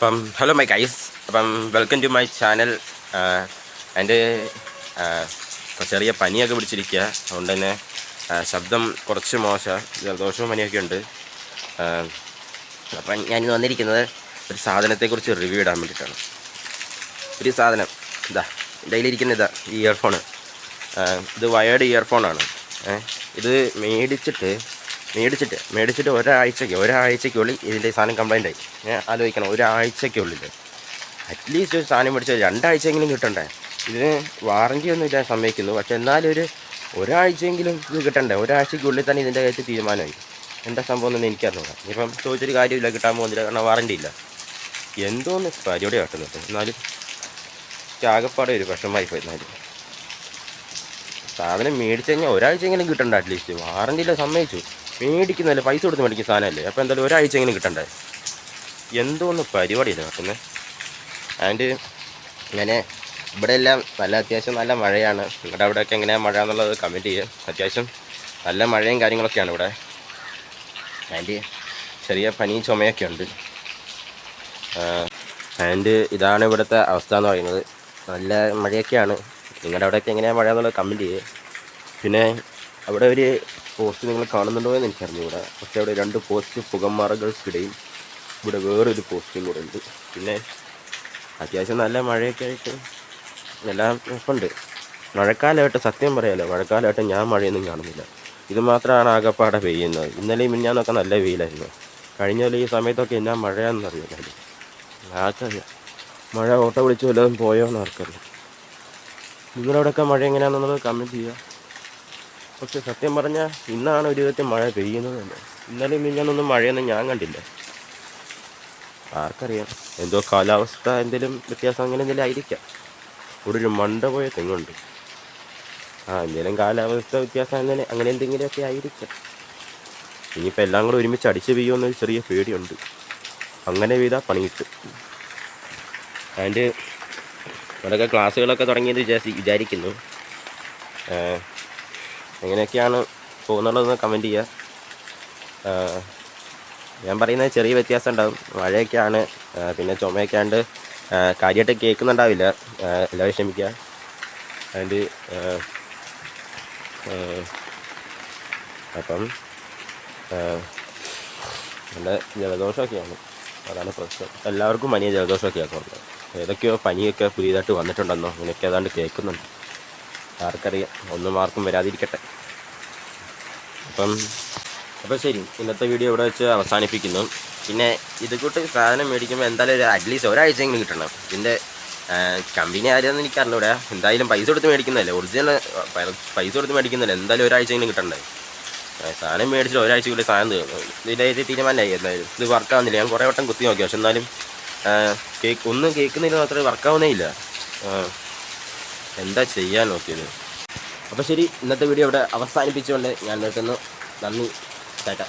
Hello my guys, welcome to my channel. എൻ്റെ ചെറിയ പനിയൊക്കെ പിടിച്ചിരിക്കുക, അതുകൊണ്ട് തന്നെ ശബ്ദം കുറച്ച് മോശം, ജലദോഷവും പനിയൊക്കെ ഉണ്ട്. അപ്പം ഞാനിന്ന് വന്നിരിക്കുന്നത് ഒരു സാധനത്തെക്കുറിച്ച് റിവ്യൂ ഇടാൻ വേണ്ടിയിട്ടാണ്. ഒരു സാധനം ഇതാ ഡെയിലിയിരിക്കുന്ന ഇതാ ഈ ഇയർഫോണ്. ഇത് വയേർഡ് ഇയർഫോണാണ്. ഇത് മേടിച്ചിട്ട് ഒരാഴ്ചയ്ക്കുള്ളിൽ ഇതിൻ്റെ സാധനം കംപ്ലൈൻ്റ് ആയി. ഞാൻ ആലോചിക്കണം, ഒരാഴ്ചയ്ക്കുള്ളിൽ അറ്റ്ലീസ്റ്റ് ഒരു സാധനം മേടിച്ചാൽ 2 ആഴ്ചയെങ്കിലും കിട്ടണ്ടേ. ഇതിന് വാറൻറ്റി ഒന്നും ഇല്ല സമ്മതിക്കുന്നു, പക്ഷെ എന്നാലും ഒരാഴ്ചയെങ്കിലും ഇത് കിട്ടണ്ടേ. ഒരാഴ്ചയ്ക്കുള്ളിൽ തന്നെ ഇതിൻ്റെ കാര്യത്തിൽ തീരുമാനമായി. എന്താ സംഭവം എന്നൊന്നും എനിക്കറിഞ്ഞൂടാ. ഇപ്പം ചോദിച്ചൊരു കാര്യമില്ല, കിട്ടാൻ പോകുന്നില്ല, കാരണം വാറൻറ്റി ഇല്ല. എന്തോന്ന് പരിപാടി കാട്ടുന്നുണ്ട്. എന്നാലും ആകെപ്പാടെ ഒരു വിഷമമായിപ്പോയി. എന്നാലും സാധനം മേടിച്ചു കഴിഞ്ഞാൽ ഒരാഴ്ചയെങ്കിലും കിട്ടണ്ട. അറ്റ്ലീസ്റ്റ് വാറൻറ്റിയില്ല, സമ്മതിച്ചു. മേടിക്കുന്നതല്ലേ, പൈസ കൊടുത്ത് മേടിക്കുന്ന സാധനമല്ലേ, അപ്പോൾ എന്തായാലും ഒരാഴ്ചയെങ്കിലും കിട്ടണ്ടേ. എന്തോന്ന് പരിപാടിയല്ലേ നടക്കുന്നത്. ആൻഡ് ഞാൻ ഇവിടെ എല്ലാം അത്യാവശ്യം നല്ല മഴയാണ്. നിങ്ങളുടെ അവിടെയൊക്കെ എങ്ങനെയാണ് മഴ എന്നുള്ളത് കമൻറ്റ് ചെയ്യുക. അത്യാവശ്യം നല്ല മഴയും കാര്യങ്ങളൊക്കെയാണ് ഇവിടെ. ആൻഡ് ചെറിയ പനിയും ചുമയൊക്കെ ഉണ്ട്. ആൻഡ് ഇതാണ് ഇവിടുത്തെ അവസ്ഥ എന്ന് പറയുന്നത്. നല്ല മഴയൊക്കെയാണ്. നിങ്ങളുടെ അവിടെയൊക്കെ എങ്ങനെയാണ് മഴ എന്നുള്ളത് കമൻറ്റ് ചെയ്യുക. പിന്നെ അവിടെ ഒരു പോസ്റ്റ് നിങ്ങൾ കാണുന്നുണ്ടോ എന്ന് എനിക്കറിഞ്ഞൂടാ, പക്ഷേ അവിടെ 2 പോസ്റ്റ് പുകമറകൾക്കിടയിൽ ഇവിടെ വേറൊരു പോസ്റ്റും കൂടെ ഉണ്ട്. പിന്നെ അത്യാവശ്യം നല്ല മഴയൊക്കെ ആയിട്ട് എല്ലാം ഉണ്ട്. മഴക്കാലമായിട്ട് സത്യം പറയാമല്ലോ, മഴക്കാലമായിട്ട് ഞാൻ മഴയൊന്നും കാണുന്നില്ല. ഇത് മാത്രമാണ് ആകെപ്പാടെ പെയ്യുന്നത്. ഇന്നലെയും മിഞ്ഞാന്നൊക്കെ നല്ല വെയിലായിരുന്നു. കഴിഞ്ഞ ഈ സമയത്തൊക്കെ എന്നാ മഴയാണെന്നറിയില്ല. ആർക്കറിയാം, മഴ ഓട്ടോ വിളിച്ച് വല്ലതും പോയോ എന്ന് ആർക്കറിയാം. നിങ്ങളവിടെയൊക്കെ മഴ എങ്ങനെയാണെന്നുള്ളത് കമൻറ്റ് ചെയ്യുക. പക്ഷെ സത്യം പറഞ്ഞാൽ ഇന്നാണ് ഒരു വിധത്തിൽ മഴ പെയ്യുന്നത് തന്നെ. ഇന്നലെയും മിഞ്ഞാന്നൊന്നും മഴയൊന്നും ഞാൻ കണ്ടില്ല. ആർക്കറിയാം, എന്തോ കാലാവസ്ഥ എന്തെങ്കിലും വ്യത്യാസം അങ്ങനെ എന്തെങ്കിലും ആയിരിക്കാം. ഇവിടെ ഒരു മണ്ട പോയ തെങ്ങുണ്ട്. എന്തെങ്കിലും കാലാവസ്ഥ വ്യത്യാസം അങ്ങനെ എന്തെങ്കിലുമൊക്കെ ആയിരിക്കാം. ഇനിയിപ്പോൾ എല്ലാം കൂടെ ഒരുമിച്ച് അടിച്ച് പെയ്യുമെന്നൊരു ചെറിയ പേടിയുണ്ട്. അങ്ങനെ പെയ്താൽ പണി കിട്ടും. ആൻഡ് അതൊക്കെ ക്ലാസ്സുകളൊക്കെ തുടങ്ങിയത് വിചാരിക്കുന്നു. എങ്ങനെയൊക്കെയാണ് പോകുന്നുള്ളതെന്ന് കമൻറ്റ് ചെയ്യുക. ഞാൻ പറയുന്നത് ചെറിയ വ്യത്യാസം ഉണ്ടാകും. മഴയൊക്കെയാണ്, പിന്നെ ചുമയൊക്കെ ആണ്ട് കാര്യമായിട്ട് കേൾക്കുന്നുണ്ടാവില്ല. എല്ലാവരും ക്ഷമിക്കുക. ആൻഡ് അപ്പം നല്ല ജലദോഷമൊക്കെയാണ്, അതാണ് പ്രശ്നം. എല്ലാവർക്കും പനിയും ജലദോഷമൊക്കെ ആക്കുന്നുണ്ട്. ഏതൊക്കെയോ പനിയൊക്കെ പുതിയതായിട്ട് വന്നിട്ടുണ്ടെന്നോ അങ്ങനെയൊക്കെ ഏതാണ്ട് കേൾക്കുന്നുണ്ട്. ആർക്കറിയാം, ഒന്നും ആർക്കും വരാതിരിക്കട്ടെ. അപ്പോൾ ശരി, ഇന്നത്തെ വീഡിയോ ഇവിടെ വെച്ച് അവസാനിപ്പിക്കുന്നു. പിന്നെ ഇത് കൂട്ട് സാധനം മേടിക്കുമ്പോൾ എന്തായാലും അറ്റ്ലീസ്റ്റ് ഒരാഴ്ചയെങ്കിലും കിട്ടണം. ഇതിൻ്റെ കമ്പനി ആരെയെന്ന് എനിക്കറിഞ്ഞൂടെ. എന്തായാലും പൈസ കൊടുത്ത് മേടിക്കുന്നതല്ലേ, ഒറിജിനൽ പൈസ കൊടുത്ത് മേടിക്കുന്നതല്ലേ, എന്തായാലും ഒരാഴ്ചയെങ്കിലും കിട്ടണ്ടേ. സാധനം മേടിച്ചിട്ട് ഒരാഴ്ചക്കുള്ളിൽ സാധനം തീർന്നു. ഇതിൻ്റെ തീരുമാനമായി. എന്തായാലും ഇത് വർക്കാവുന്നില്ല. ഞാൻ കുറേ വട്ടം കുത്തി നോക്കി, പക്ഷെ എന്നാലും ഒന്നും കേൾക്കുന്നില്ല, മാത്രമേ വർക്കാവുന്നേ ഇല്ല. എന്താ ചെയ്യാൻ നോക്കിയത്. അപ്പോൾ ശരി, ഇന്നത്തെ വീഡിയോ ഇവിടെ അവസാനിപ്പിച്ചുകൊണ്ട് ഞാൻ നിർത്തുന്നു. നന്ദി, ടാറ്റ.